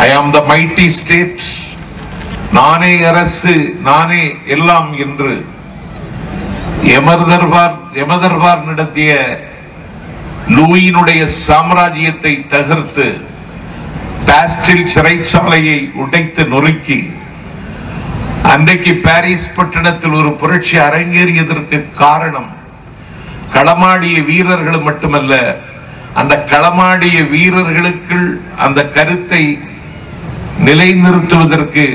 I am the mighty state. நானே அரசு, நானே எல்லாம் என்று யமதர்பார் நடத்திய லூயினுடைய சாம்ராஜ்யத்தை தகர்த்து பாஸ்டில் சிறைச்சாலையை உடைத்து நொறுக்கி அன்றைக்கு பாரிஸ் பட்டணத்தில் ஒரு புரட்சி அரங்கேறியதற்கு காரணம் களமாடிய வீரர்கள் மட்டுமல்ல, அந்த களமாடிய வீரர்களுக்குள் அந்த கருத்தை நிலைநிறுத்துவதற்கு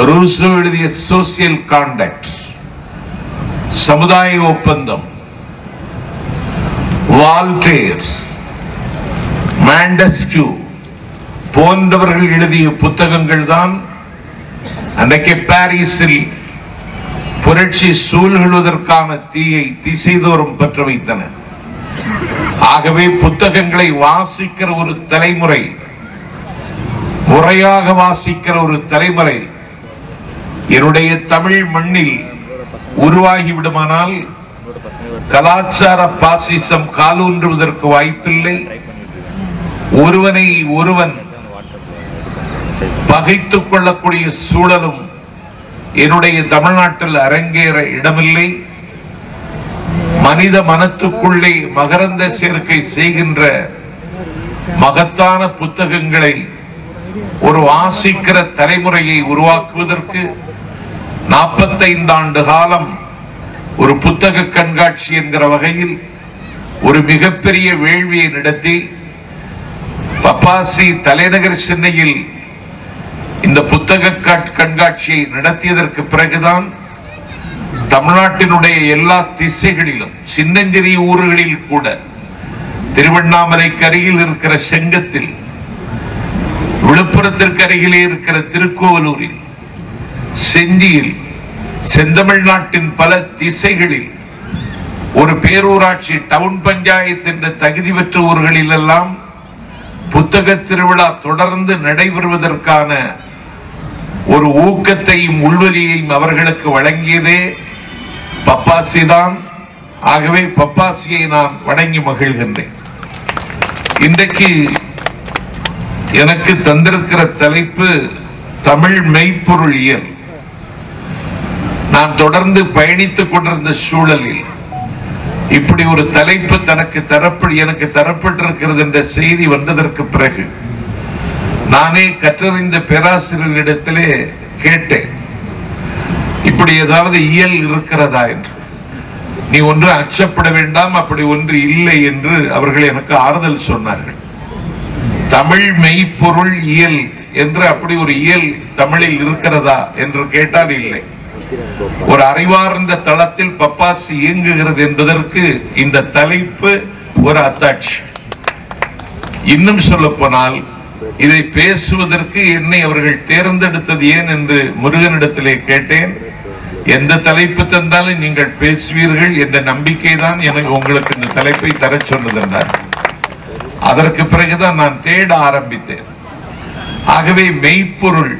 ரூசோ எழுதிய சோசியல் கான்டாக்ட், சமுதாய ஒப்பந்தம், வால்டேர், மாண்டஸ்கியூ போன்றவர்கள் எழுதிய புத்தகங்கள் தான் அன்றைக்கு பாரிஸில் புரட்சி சூழ்களுவதற்கான தீயை திசைதோறும் பற்ற வைத்தன. ஆகவே புத்தகங்களை வாசிக்கிற ஒரு தலைமுறை, முறையாக வாசிக்கிற ஒரு தலைமுறை என்னுடைய தமிழ் மண்ணில் உருவாகி விடுமானால் கலாச்சார பாசிசம் காலூன்றுவதற்கு வாய்ப்பில்லை. ஒருவனை ஒருவன் பகைத்துக் கொள்ளக்கூடிய சூழலும் என்னுடைய தமிழ்நாட்டில் அரங்கேற இடமில்லை. மனித மனத்துக்குள்ளே மகரந்த சேர்க்கை செய்கின்ற மகத்தான புத்தகங்களை ஒரு வாசிக்கிற தலைமுறையை உருவாக்குவதற்கு 45 ஆண்டு காலம் ஒரு புத்தக கண்காட்சி என்கிற வகையில் ஒரு மிகப்பெரிய வேள்வியை நடத்தி பப்பாசி தலைநகர் சென்னையில் இந்த புத்தக கண்காட்சியை நடத்தியதற்கு பிறகுதான் தமிழ்நாட்டினுடைய எல்லா திசைகளிலும், சின்னஞ்சிறிய ஊர்களில் கூட, திருவண்ணாமலைக்கு அருகில் இருக்கிற செங்கத்தில், விழுப்புரத்திற்கு அருகிலே இருக்கிற திருக்கோவலூரில், செஞ்சியில், செந்தமிழ்நாட்டின் பல திசைகளில் ஒரு பேரூராட்சி டவுன் பஞ்சாயத்து என்ற தகுதி பெற்ற ஊர்களில் எல்லாம் புத்தக திருவிழா தொடர்ந்து நடைபெறுவதற்கான ஒரு ஊக்கத்தையும் உள்வலியையும் அவர்களுக்கு வழங்கியதே பப்பாசி தான். ஆகவே பப்பாசியை நான் வணங்கி மகிழ்கின்றேன். இன்றைக்கு எனக்கு தந்திருக்கிற தலைப்பு தமிழ் மெய்ப்பொருளியல். நான் தொடர்ந்து பயணித்துக் கொண்டிருந்த சூழலில் இப்படி ஒரு தலைப்பு எனக்கு தரப்பட்டிருக்கிறது என்ற செய்தி வந்ததற்கு பிறகு நானே கற்றறிந்த பேராசிரியரிடத்திலே கேட்டேன், இப்படி ஏதாவது இயல் இருக்கிறதா என்று. நீ ஒன்று அச்சப்பட வேண்டாம், அப்படி ஒன்று இல்லை என்று அவர்கள் எனக்கு ஆறுதல் சொன்னார்கள். தமிழ் மெய்ப்பொருள் இயல் என்று அப்படி ஒரு இயல் தமிழில் இருக்கிறதா என்று கேட்டால் இல்லை. ஒரு அறிவார்ந்த தளத்தில் பப்பாசி இயங்குகிறது என்பதற்கு இந்த தலைப்பு ஒரு அத்தாட்சி. இன்னும் சொல்ல போனால் இதை பேசுவதற்கு என்னை அவர்கள் தேர்ந்தெடுத்தது ஏன் என்று முருகனிடத்திலே கேட்டேன். எந்த தலைப்பு தந்தாலும் நீங்கள் பேசுவீர்கள் என்ற நம்பிக்கை தான் எனக்கு உங்களுக்கு இந்த தலைப்பை தர சொன்னதென்றார். அதற்கு பிறகுதான் நான் தேட ஆரம்பித்தேன். ஆகவே மெய்ப்பொருள்,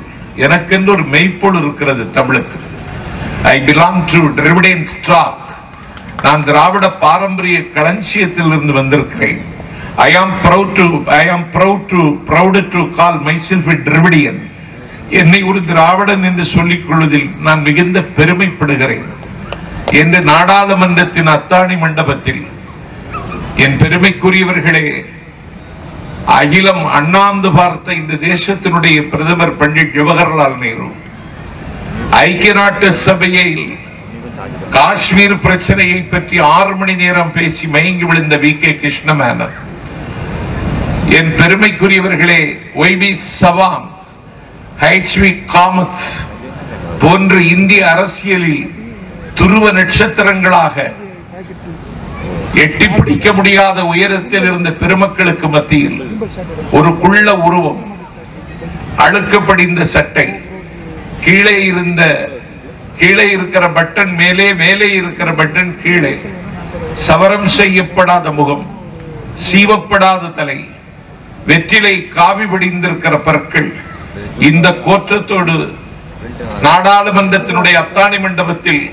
எனக்கென்று ஒரு மெய்ப்பொருள் இருக்கிறது தமிழுக்கு. I belong to Dravidian stock. நான் திராவிட பாரம்பரிய களஞ்சியத்தில் இருந்து வந்திருக்கிறேன். I am proud to call myself a Dravidian. என்னை ஒரு திராவிடன் என்று சொல்லிக் கொள்வதில் நான் மிகுந்த பெருமைப்படுகிறேன் என்று நாடாளுமன்றத்தின் அத்தாணி மண்டபத்தில் என் பெருமைக்குரியவர்களே, அகிலம் அண்ணாந்து பார்த்த இந்த தேசத்தினுடைய பிரதமர் பண்டிட் ஜவஹர்லால் நேரு, ஐக்கிய நாட்டு சபையில் காஷ்மீர் பிரச்சனையை பற்றி 6 மணி நேரம் பேசி மயங்கி விழுந்த V.K. கிருஷ்ணமேனன், என் பெருமைக்குரியவர்களே, Y.B. சவான், H.V. காமத் போன்ற இந்திய அரசியலில் துருவ நட்சத்திரங்களாக எட்டி பிடிக்க முடியாத உயரத்தில் இருந்த பெருமக்களுக்கு மத்தியில் ஒரு குள்ள உருவம், அழுக்கப்படிந்த சட்டை, கீழே இருக்கிற பட்டன் மேலே, மேலே இருக்கிற பட்டன் கீழே, சவரம் செய்யப்படாத முகம், சீவப்படாத தலை, வெற்றிலை காவி படிந்திருக்கிற பற்கள், இந்த கோற்றத்தோடு நாடாளுமன்றத்தினுடைய அத்தாணி மண்டபத்தில்,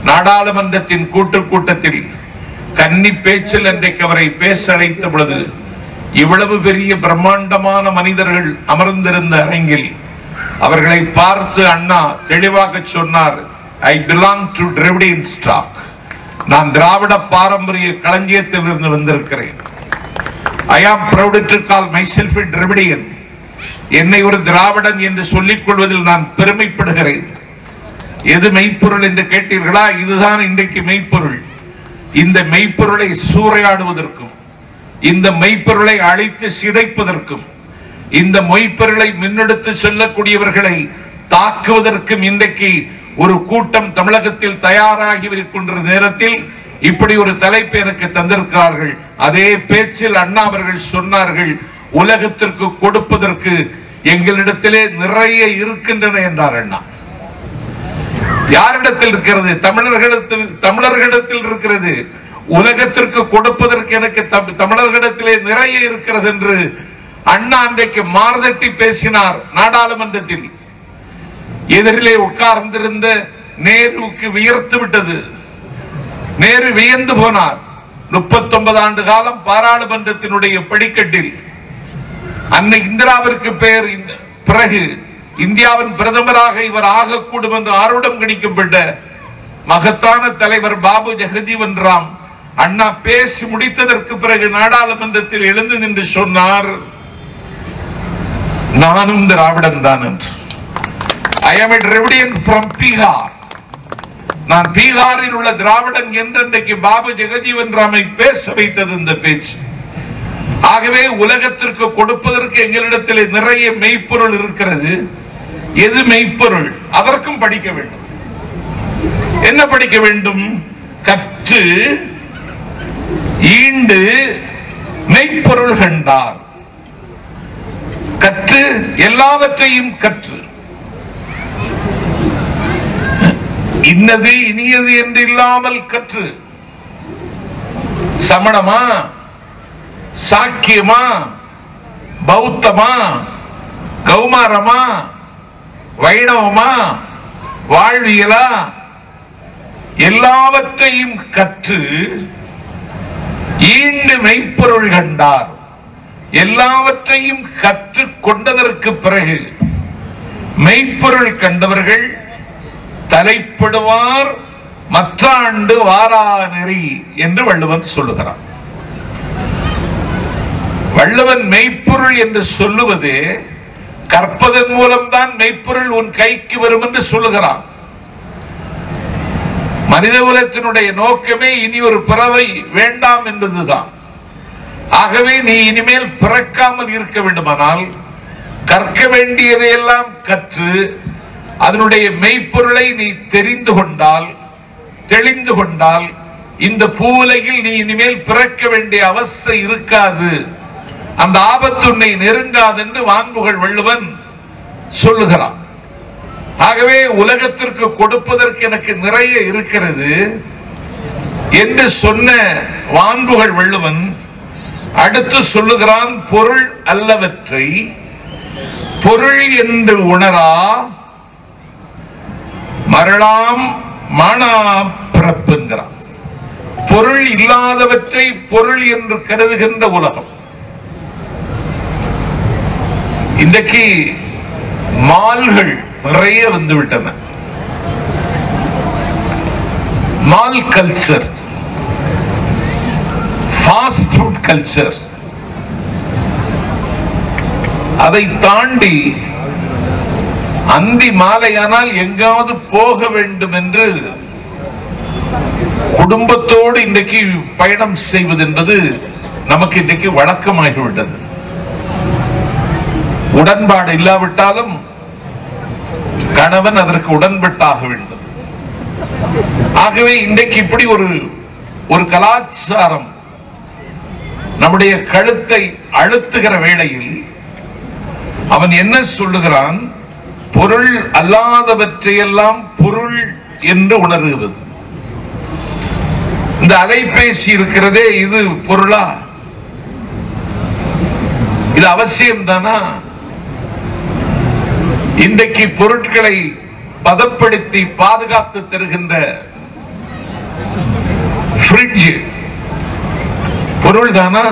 நாடாளுமன்றத்தின் கூட்டத்தில் கன்னி பேச்சில் அன்றைக்கு அவரை பேச அழைத்த பொழுது இவ்வளவு பெரிய பிரம்மாண்டமான மனிதர்கள் அமர்ந்திருந்த அரங்கில் அவர்களை பார்த்து அண்ணா தெளிவாக சொன்னார், I belong to Dravidian stock. நான் திராவிட பாரம்பரிய களஞ்சியத்தில் இருந்து வந்திருக்கிறேன். I am proud to call myself a Dravidian. என்னை ஒரு திராவிடன் என்று சொல்லிக் கொள்வதில் நான் பெருமைப்படுகிறேன். எது மெய்ப்பொருள் என்று கேட்டீர்களா? இதுதான் இன்றைக்கு மெய்ப்பொருள். இந்த மெய்ப்பொருளை சூறையாடுவதற்கும், இந்த மெய்ப்பொருளை அழித்து சிதைப்பதற்கும், இந்த மெய்ப்பொருளை முன்னெடுத்து செல்லக்கூடியவர்களை தாக்குவதற்கும் இன்றைக்கு ஒரு கூட்டம் தமிழகத்தில் தயாராகி இருக்கின்ற நேரத்தில் இப்படி ஒரு தலைப்பு எனக்கு தந்திருக்கிறார்கள். அதே பேச்சில் அண்ணா அவர்கள் சொன்னார்கள், உலகத்திற்கு கொடுப்பதற்கு எங்களிடத்திலே நிறைய இருக்கின்றன என்றார் அண்ணா. யாரிடத்தில் இருக்கிறது? தமிழர்களிடத்தில் இருக்கிறது. உலகத்திற்கு கொடுப்பதற்கு எனக்கு தமிழர்களிடத்திலே நிறைய இருக்கிறது என்று அண்ணா அன்றைக்கு மார்தட்டி பேசினார் நாடாளுமன்றத்தில். எதிரிலே உட்கார்ந்திருந்த நேருவுக்கு வியர்த்து விட்டது. நேரு வியந்து போனார். 39 ஆண்டு காலம் பாராளுமன்றத்தினுடைய படிக்கட்டில் அன்னை இந்திராவிற்கு பெயர் பிறகு இந்தியாவின் பிரதமராக இவர் ஆகக்கூடும் என்று ஆர்வம் கணிக்கப்பட்ட மகத்தான தலைவர் பாபு ஜெகஜீவன் ராம் அண்ணா பேசி முடித்ததற்கு பிறகு நாடாளுமன்றத்தில் எழுந்து நின்று சொன்னார், நானும் திராவிடன் தான் என்று. I am a Dravidian from Bihar. நான் பீகாரில் உள்ள திராவிடன் என்று பாபு ஜெகஜீவன் ராமை பேச வைத்தது இந்த பேச்சு. ஆகவே உலகத்திற்கு கொடுப்பதற்கு எங்களிடத்தில் நிறைய மெய்ப்பொருள் இருக்கிறது. எது மெய்ப்பொருள்? அதற்கும் படிக்க வேண்டும். என்ன படிக்க வேண்டும்? கற்று ஈண்டு மெய்ப்பொருள் கண்டார். கற்று எல்லாவற்றையும் கற்று இன்னது இனியது என்று இல்லாமல் கற்று, சமணமா, சாக்கியமா, பௌத்தமா, கௌமாரமா, வைணவமா, வாழ்வியலா, எல்லாவற்றையும் கற்று ஈண்டு மெய்ப்பொருள் கண்டார். எல்லாவற்றையும் கற்று கொண்டதற்கு பிறகு மெய்ப்பொருள் கண்டவர்கள் தலைப்படுவார் மற்றாண்டு வாரா நெறி என்று வள்ளுவன் சொல்லுகிறான். வள்ளுவன் மெய்ப்பொருள் என்று சொல்லுவது கற்பதன் மூலம்தான் மெய்ப்பொருள் உன் கைக்கு வரும் என்று சொல்லுகிறான். மனித குலத்தினுடைய நோக்கமே இனி ஒரு பிறவை வேண்டாம் என்பதுதான். ஆகவே நீ இனிமேல் பிறக்காமல் இருக்க வேண்டுமானால் கற்க வேண்டியதையெல்லாம் கற்று அதனுடைய மெய்ப்பொருளை நீ தெரிந்து கொண்டால், தெளிந்து கொண்டால், இந்த பூவுலகில் நீ இனிமேல் பிறக்க வேண்டிய அவசியம் இருக்காது, அந்த ஆபத்து உன்னை நெருங்காது என்று வான்புகள் வள்ளுவன் சொல்லுகிறான். ஆகவே உலகத்திற்கு கொடுப்பதற்கு எனக்கு நிறைய இருக்கிறது என்று சொன்ன வான்புகள் வள்ளுவன் அடுத்து சொல்லுகிறான், பொருள் அல்லவற்றை பொருள் என்று உணரா மரளாம் மானா பிறப்புங்கிறான். பொருள் இல்லாதவற்றை பொருள் என்று கருதுகின்ற உலகம். இன்றைக்கு மால்கள் நிறைய வந்துவிட்டன. Mall culture, fast food culture, அதை தாண்டி அந்தி மாலையானால் எங்காவது போக வேண்டும் என்று குடும்பத்தோடு இன்றைக்கு பயணம் செய்வது என்பது நமக்கு இன்றைக்கு வழக்கமாகிவிட்டது. உடன்பாடு இல்லாவிட்டாலும் கணவன் அதற்கு உடன்பட்டாக வேண்டும். ஆகவே இன்றைக்கு இப்படி ஒரு கலாச்சாரம் நம்முடைய கழுத்தை அழுத்துகிற வேளையில் அவன் என்ன சொல்லுகிறான்? பொருள் அல்லாதவற்றையெல்லாம் பொருள் என்று உணர்கிறது. இந்த அலைபேசி இருக்கிறதே, இது பொருளா? இது அவசியம் தானா? இன்றைக்கு பொருட்களை பதப்படுத்தி பாதுகாத்து தருகின்ற ஃப்ரிட்ஜ் பொருள் தானா?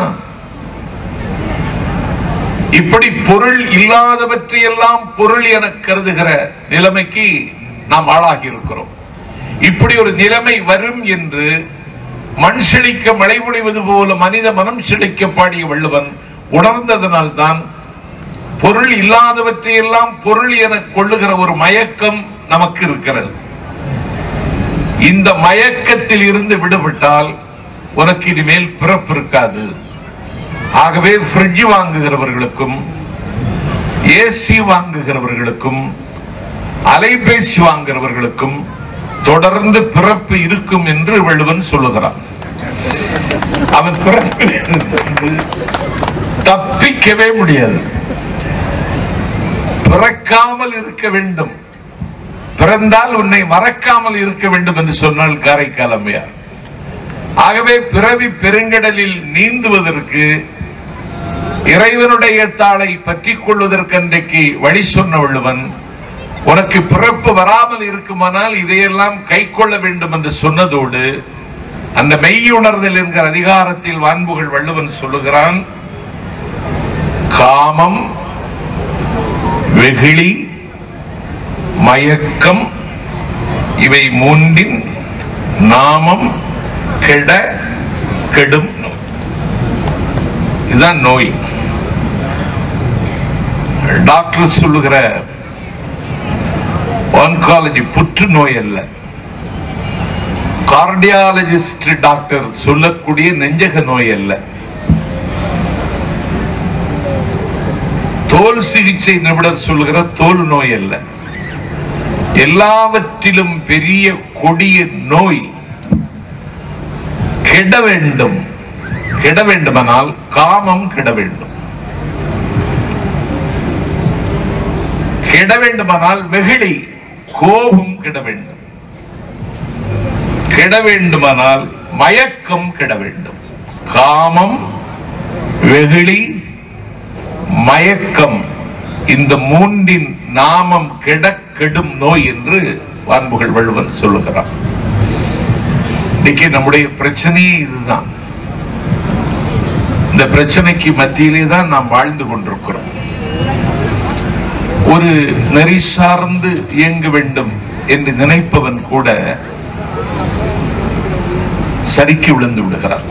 இப்படி பொருள் இல்லாதவற்றையெல்லாம் பொருள் என கருதுகிற நிலைமைக்கு நாம் ஆளாகி இருக்கிறோம். இப்படி ஒரு நிலைமை வரும் என்று மண் செழிக்க மழை பொழிவது போல மனித மனம் செழிக்க பாடிய வள்ளுவன் உணர்ந்ததனால் தான் பொருள் இல்லாதவற்றையெல்லாம் பொருள் என கொள்ளுகிற ஒரு மயக்கம் நமக்கு இருக்கிறது. இந்த மயக்கத்தில் இருந்து விடுபட்டால் உனக்கு இனிமேல் பிறப்பு இருக்காது. ஆகவே ஃப்ரிட்ஜ் வாங்குகிறவர்களுக்கும் ஏசி வாங்குகிறவர்களுக்கும் அலைபேசி வாங்குகிறவர்களுக்கும் தொடர்ந்து பிறப்பு இருக்கும் என்று வள்ளுவன் சொல்லுகிறான். அவன் பிறப்பு தப்பிக்கவே முடியாது. பிறக்காமல் இருக்க வேண்டும், பிறந்தால் உன்னை மறக்காமல் இருக்க வேண்டும் என்று சொன்னால் காரைக்கால் அம்மையார். ஆகவே பிறவி பெருங்கடலில் நீந்துவதற்கு இறைவனுடைய தாளை பற்றிக் கொள்வதற்கு அன்றைக்கு வழி சொன்ன வள்ளுவன் உனக்கு பிறப்பு வராமல் இருக்குமானால் இதையெல்லாம் கை கொள்ள வேண்டும் என்று சொன்னதோடு அந்த மெய்யுணர்தல் என்கிற அதிகாரத்தில் வான்புகள் வள்ளுவன் சொல்லுகிறான், காமம், வெகுளி, மயக்கம் இவை மூன்றின் நாமம் கெட கெடும். இதுதான் நோய். டாக்டர் சொல்லுகிற ஆன்காலஜி புற்றுநோய் அல்ல, கார்டியாலஜிஸ்ட் டாக்டர் சொல்லக்கூடிய நெஞ்சக நோய் அல்ல, தோல் சிகிச்சை நிபுணர் சொல்லுகிற தோல் நோய் அல்ல. எல்லாவற்றிலும் பெரிய கொடிய நோய் கெட வேண்டும். கெட வேண்டுமானால் காமம் கெட வேண்டும். கெட வேண்டுமானால் வெகுளி கோபம் கெட வேண்டும். கெட வேண்டுமானால் மயக்கம் கெட வேண்டும். காமம், வெகுளி, மயக்கம் இந்த மூன்றின் நாமம் கெட கெடும் நோய் என்று வான்புகள் வள்ளுவன் சொல்லுகிறான். இன்னைக்கு நம்முடைய பிரச்சனையே இதுதான். இந்த பிரச்சனைக்கு மத்தியிலே தான் நாம் வாழ்ந்து கொண்டிருக்கிறோம். ஒரு நெறி சார்ந்து இயங்க வேண்டும் என்று நினைப்பவன் கூட சரிக்கு விழுந்து விடுகிறான்.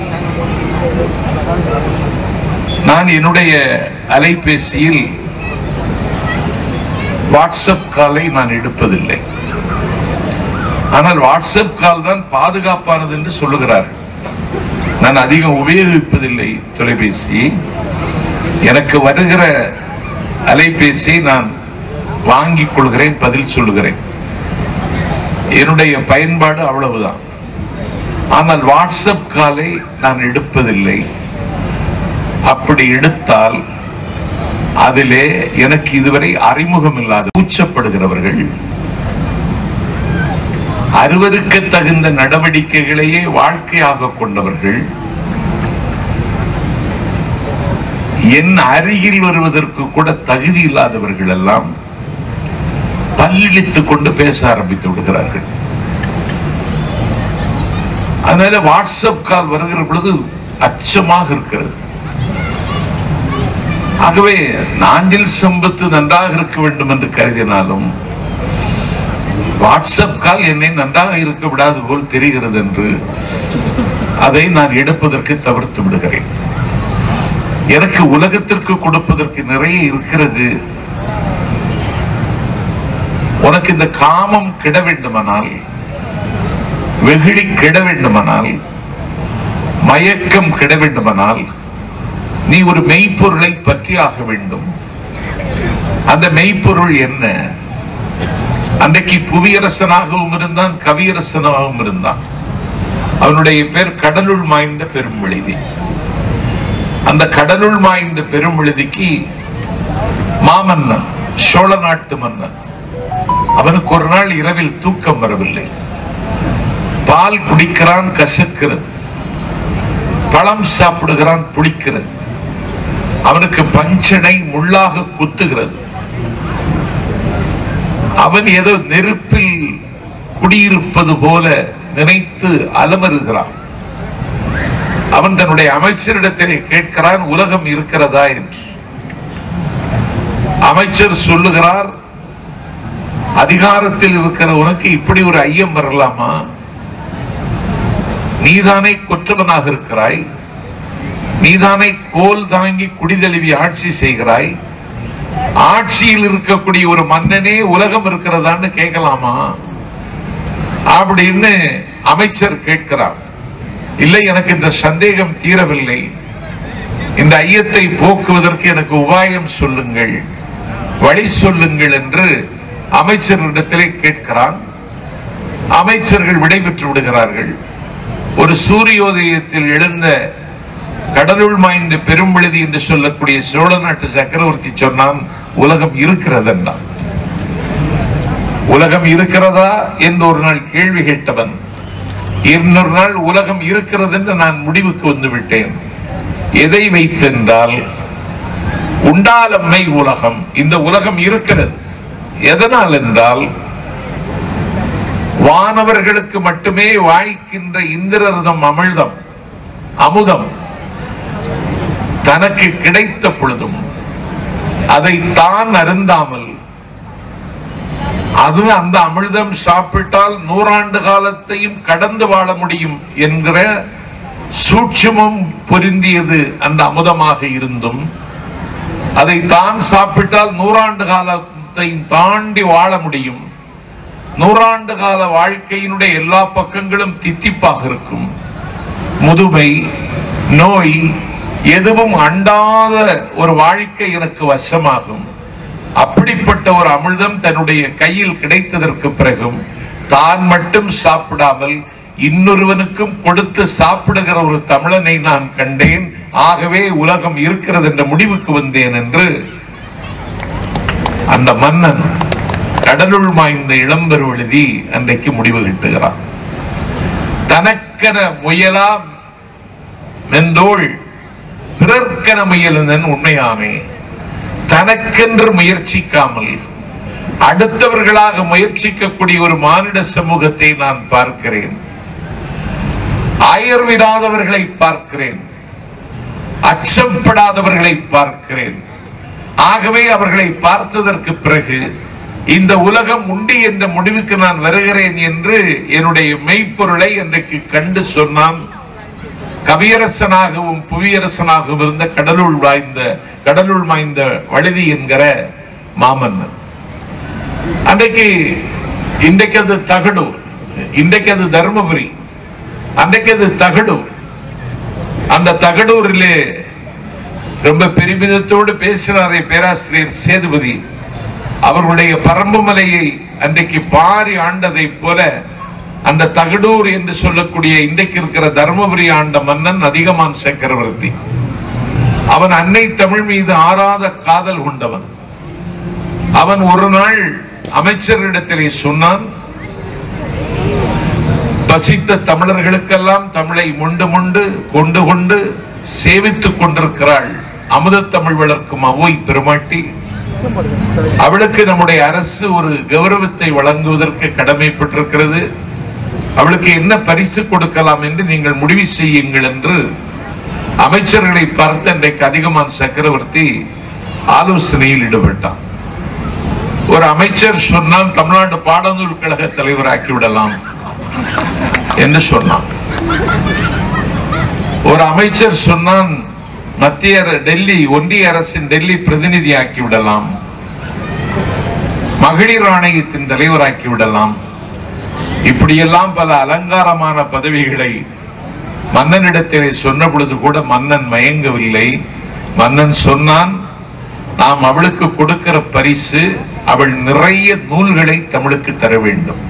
நான் என்னுடைய அலைபேசியில் வாட்ஸ்அப் காலை நான் எடுப்பதில்லை. ஆனால் வாட்ஸ்அப் கால் தான் பாதுகாப்பானது என்று சொல்லுகிறார்கள். நான் அதிகம் உபயோகிப்பதில்லை தொலைபேசி. எனக்கு வருகிற அலைபேசியை நான் வாங்கிக் கொள்கிறேன், பதில் சொல்லுகிறேன். என்னுடைய பயன்பாடு அவ்வளவுதான். ஆனால் வாட்ஸ்அப் காலை நான் எடுப்பதில்லை. அப்படி எடுத்தால் அதிலே எனக்கு இதுவரை அறிமுகம் இல்லாத கூச்சப்படுகிறவர்கள், அருவருக்கு தகுந்த நடவடிக்கைகளையே வாழ்க்கையாக கொண்டவர்கள், என் அருகில் வருவதற்கு கூட தகுதி இல்லாதவர்கள் எல்லாம் பல்லிழித்துக் கொண்டு பேச ஆரம்பித்து விடுகிறார்கள். அதனால வாட்ஸ்அப் கால் வருகிற பொழுது அச்சமாக இருக்கிறது. ஆகவே நாஞ்சில் சம்பத்து நன்றாக இருக்க வேண்டும் என்று கருதினாலும் வாட்ஸ்அப் கால் என்னை நன்றாக இருக்க விடாது போல் தெரிகிறது என்று அதை நான் எடுப்பதற்கு தவிர்த்து விடுகிறேன். எனக்கு உலகத்திற்கு கொடுப்பதற்கு நிறைய இருக்கிறது. உனக்கு இந்த காமம் கெட வேண்டுமானால், வெகுளி கெட வேண்டுமானால், மயக்கம் கெட வேண்டுமானால் நீ ஒரு மெய்ப்பொருளை பற்றி ஆக வேண்டும். அந்த மெய்ப்பொருள் என்ன? அன்றைக்கு புவியரசனாகவும் இருந்தான், கவியரசனாகவும் இருந்தான். அவனுடைய பேர் கடலுள் மாய்ந்த பெரும்பெழுதி. அந்த கடலுள் மாய்ந்த பெரும்பெழுதிக்கு மாமன்னன், சோழ நாட்டு மன்னன், அவனுக்கு ஒரு நாள் இரவில் தூக்கம் வரவில்லை. பால் குடிக்கிறான், கசக்கிறது. பழம் சாப்பிடுகிறான், புளிக்கிறது. அவனுக்கு பஞ்சனை முள்ளாக குத்துகிறது. அவன் ஏதோ நெருப்பில் குடியிருப்பது போல நினைத்து அலமருகிறான். அவன் தன்னுடைய அமைச்சரிடத்திலே கேட்கிறான், உலகம் இருக்கிறதா என்று. அமைச்சர் சொல்லுகிறார், அதிகாரத்தில் இருக்கிற உனக்கு இப்படி ஒரு ஐயம் வரலாமா? நீதானே குற்றவனாக இருக்கிறாய், நீதானே கோல் தாங்கி குடிதழுவி ஆட்சி செய்கிறாய், ஆட்சியில் இருக்கக்கூடிய ஒரு மன்னனே உலகம் இருக்கிறதான்னு கேட்கலாமா அப்படின்னு அமைச்சர் கேட்கிறார். இல்லை, எனக்கு இந்த சந்தேகம் தீரவில்லை, இந்த ஐயத்தை போக்குவதற்கு எனக்கு உபாயம் சொல்லுங்கள், வழி சொல்லுங்கள் என்று அமைச்சரிடத்திலே கேட்கிறான். அமைச்சர்கள் விடைபெற்று விடுகிறார்கள். ஒரு சூரியோதயத்தில் எழுந்த கடலுள் மாய்ந்த பெரும்பழுதி என்று சொல்லக்கூடிய சோழ நாட்டு சக்கரவர்த்தி சொன்னான், உலகம் இருக்கிறது என்றான். உலகம் இருக்கிறதா என்று ஒரு நாள் கேள்வி கேட்டவன், இன்னொரு நாள் உலகம் இருக்கிறது என்று நான் முடிவுக்கு வந்து விட்டேன். எதை வைத்தென்றால், உண்டாலம்மை உலகம், இந்த உலகம் இருக்கிறது. எதனால் என்றால், வானவர்களுக்கு மட்டுமே வாய்க்கின்ற இந்திரர்தம் அமிழ்தம் அமுதம் தனக்கு கிடைத்த பொழுதும் அதை தான் அருந்தாமல், அது அந்த அமிர்தம் சாப்பிட்டால் 100 ஆண்டு காலத்தையும் கடந்து வாழ முடியும் என்கிற சூட்சுமம் பொருந்தியது அந்த அமுதமாக இருந்தும், அதை தான் சாப்பிட்டால் 100 ஆண்டு காலத்தை தாண்டி வாழ முடியும், 100 ஆண்டு கால வாழ்க்கையினுடைய எல்லா பக்கங்களும் தித்திப்பாக இருக்கும், முதுமை நோய் எதுவும் அண்டாத ஒரு வாழ்க்கை எனக்கு வசமாகும். அப்படிப்பட்ட ஒரு அமிர்தம் தன்னுடைய கையில் கிடைத்ததற்கு பிறகும் தான் மட்டும் சாப்பிடாமல் இன்னொருவனுக்கும் கொடுத்து சாப்பிடுகிற ஒரு தமிழனை நான் கண்டேன். ஆகவே உலகம் இருக்கிறது என்ற முடிவுக்கு வந்தேன் என்று அந்த மன்னன் கடலுள் மாய்ந்த இளம்பெருவழுதி அன்றைக்கு முடிவு கட்டுகிறான். தனக்கென முயலா மெந்தோள் பிறர்க்கென முயலுதன் உண்மையாமே. தனக்கென்று முயற்சிக்காமல் அடுத்தவர்களாக முயற்சிக்கக்கூடிய ஒரு மானிட சமூகத்தை நான் பார்க்கிறேன். அயர்விடாதவர்களை பார்க்கிறேன், அச்சப்படாதவர்களை பார்க்கிறேன். ஆகவே அவர்களை பார்த்ததற்கு பிறகு இந்த உலகம் உண்டு என்ற முடிவுக்கு நான் வருகிறேன் என்று என்னுடைய மெய்ப்பொருளை அன்றைக்கு கண்டு சொன்னான். கவியரசனாகவும் புவியரசனாகவும் இருந்த கடலுள் மாய்ந்த வழுதி என்கிற மாமன்னன். இன்றைக்கு அது தகடூர், இன்றைக்கு அது தர்மபுரி, அன்றைக்கு அது தகடூர். அந்த தகடூரிலே ரொம்ப பெருமிதத்தோடு பேசினாரே பேராசிரியர் சேதுபதி, அவர்களுடைய பரம்பு மலையை அன்றைக்கு பாரி ஆண்டதை போல அந்த தகடூர் என்று சொல்லக்கூடிய இன்றைக்கு இருக்கிற தர்மபுரி ஆண்ட மன்னன் அதிகமான் சக்கரவர்த்தி. அவன் அன்னை தமிழ் மீது ஆறாத காதல் கொண்டவன். அவன் ஒரு நாள் அமைச்சரிடத்திலே சொன்னான், பசித்த தமிழர்களுக்கெல்லாம் தமிழை கொண்டு கொண்டு சேவித்துக் கொண்டிருக்கிறாள் அமுத தமிழ் வளர்க்கும் அவ்வை பெருமாட்டி. அவளுக்கு நம்முடைய அரசு ஒரு கௌரவத்தை வழங்குவதற்கு கடமைப்பட்டிருக்கிறது. அவளுக்கு என்ன பரிசு கொடுக்கலாம் என்று நீங்கள் முடிவு செய்யுங்கள் என்று அமைச்சர்களை பார்த்து அன்றைக்கு அதிகமான் சக்கரவர்த்தி ஆலோசனையில் ஈடுபட்டான். ஒரு அமைச்சர் சொன்னான், தமிழ்நாடு பாடநூல் கழக தலைவராக்கி விடலாம் என்று சொன்னான். ஒரு அமைச்சர் சொன்னான், மத்திய டெல்லி ஒன்றிய அரசின் டெல்லி பிரதிநிதி ஆக்கி விடலாம், மகளிர் ஆணையத்தின் தலைவராக்கி விடலாம். இப்படியெல்லாம் பல அலங்காரமான பதவிகளை மன்னனிடத்திலே சொன்ன பொழுது கூட மன்னன் மயங்கவில்லை. மன்னன் சொன்னான், நாம் அவளுக்கு கொடுக்கிற பரிசு அவள் நிறைய நூல்களை தமிழுக்கு தர வேண்டும்.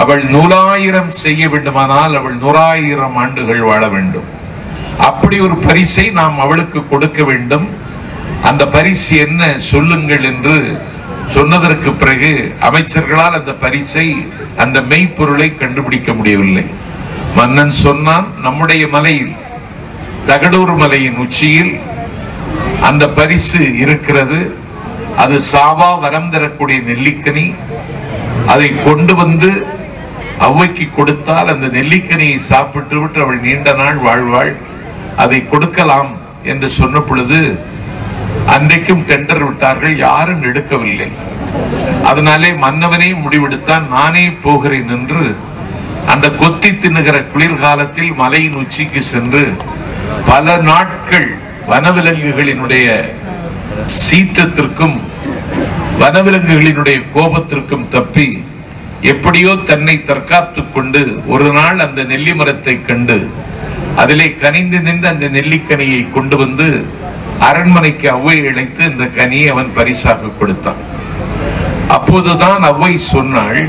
அவள் 100,000 செய்ய வேண்டுமானால் அவள் 100,000 ஆண்டுகள் வாழ வேண்டும். அப்படி ஒரு பரிசை நாம் அவளுக்கு கொடுக்க வேண்டும். அந்த பரிசு என்ன சொல்லுங்கள் என்று சொன்னதற்கு பிறகு அமைச்சர்களால் அந்த பரிசை, அந்த மெய்ப்பொருளை கண்டுபிடிக்க முடியவில்லை. மன்னன் சொன்னான், நம்முடைய மலையில், தகடூர் மலையின் உச்சியில் அந்த பரிசு இருக்கிறது. அது சாவா வரம் தரக்கூடிய நெல்லிக்கனி. அதை கொண்டு வந்து அவ்வைக்கு கொடுத்தால் அந்த நெல்லிக்கனியை சாப்பிட்டு விட்டு அவள் நீண்ட நாள் வாழ்வாள். அதை கொடுக்கலாம் என்று சொன்ன பொழுது அன்றைக்கும் டெண்டர் விட்டார்கள், யாரும் எடுக்கவில்லை. அதனாலே மன்னவனே முடிவெடுத்தான், நானே போகிறேன் என்று அந்த கொத்தி தின்னுகிற குளிர்காலத்தில் மலையின் உச்சிக்கு சென்று பல நாட்கள் வனவிலங்குகளினுடைய சீற்றத்திற்கும் வனவிலங்குகளினுடைய கோபத்திற்கும் தப்பி எப்படியோ தன்னை தற்காத்துக் கொண்டு ஒரு நாள் அந்த நெல்லி மரத்தை கண்டு அதிலே கனிந்து நின்று அந்த நெல்லிக்கனியை கொண்டு வந்து அரண்மனைக்கு அவ்வை அழைத்து இந்த கனியை அவன் பரிசாக கொடுத்தான். அப்போதுதான் அவ்வை சொன்னாள்,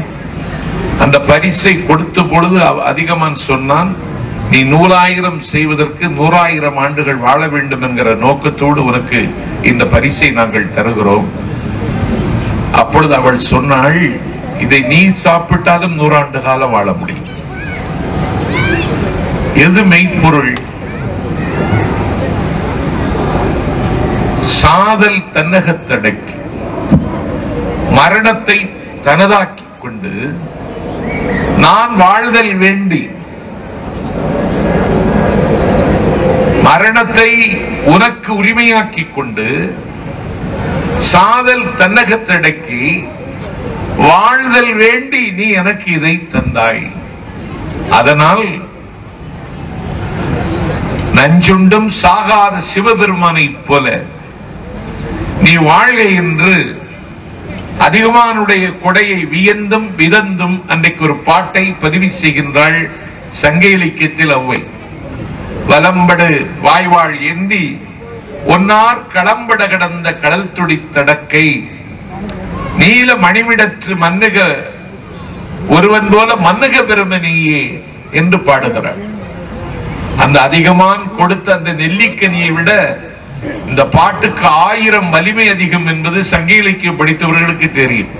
அந்த பரிசை கொடுத்த பொழுது அதிகமான் சொன்னான், நீ 100,000 செய்வதற்கு 100,000 ஆண்டுகள் வாழ வேண்டும் என்கிற நோக்கத்தோடு உனக்கு இந்த பரிசை நாங்கள் தருகிறோம். அப்பொழுது அவள் சொன்னாள், இதை நீ சாப்பிட்டாலும் 100 ஆண்டு காலம் வாழ முடியும். எது மெய்ப்பொருள்? சாதல் தன்னகத்தடக்கி மரணத்தை தனதாக்கி கொண்டு நான் வாழ்தல் வேண்டி மரணத்தை உனக்கு உரிமையாக்கி கொண்டு சாதல் தன்னகத்தடக்கி வாழ்தல் வேண்டி நீ எனக்கு இதை தந்தாய். அதனால் நஞ்சுண்டும் சாகாத சிவபெருமானை போல நீ வாழ்க என்று அதிகமானுடைய கொடையை வியந்தும் விதந்தும் அன்றைக்கு ஒரு பாட்டை பதிவு செய்கின்றாள் சங்க இலக்கியத்தில் அவ்வை. வலம்படு வாய்வாள் ஏந்தி ஒன்னார் களம்பட கடந்த கடல் துடி தடக்கை நீல மணிமிடற்று மன்னுக ஒருவன் போல மன்னுக பெருமனியே என்று பாடுகிறாள். அந்த அதிகமான் கொடுத்த அந்த நெல்லிக்கனியை விட இந்த பாட்டுக்கு 1000 வலிமை அதிகம் என்பது சங்க இலக்கியம் படித்தவர்களுக்கு தெரியும்.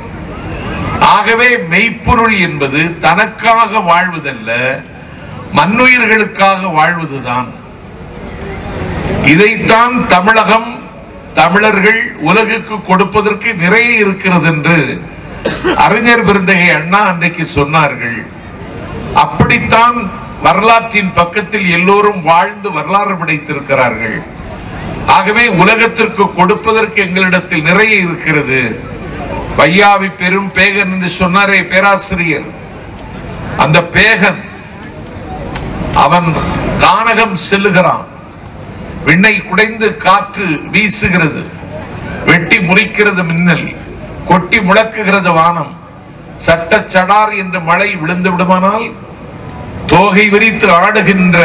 ஆகவே மெய்ப்பொருள் என்பது தனக்காக வாழ்வதல்ல, மண்ணுயிர்களுக்காக வாழ்வதுதான். இதைத்தான் தமிழகம் தமிழர்கள் உலகுக்கு கொடுப்பதற்கு நிறைய இருக்கிறது என்று அறிஞர் பெருந்தகை அண்ணா அன்றைக்கு சொன்னார்கள். அப்படித்தான் வரலாற்றின் பக்கத்தில் எல்லோரும் வாழ்ந்து வரலாறு படைத்திருக்கிறார்கள். ஆகவே உலகத்திற்கு கொடுப்பதற்கு எங்களிடத்தில் நிறைய இருக்கிறது. வையாவி பெரும் பேகன் என்று சொன்னாரே பேராசிரியர், அந்த பேகன் அவன் கானகம் செல்லுகிறான். விண்ணை குடைந்து காற்று வீசுகிறது, வெட்டி முறிக்கிறது மின்னல், கொட்டி முழக்குகிறது வானம், சட்ட சடார் என்று மழை விழுந்து விடுமானால் தோகை விரித்து ஆடுகின்ற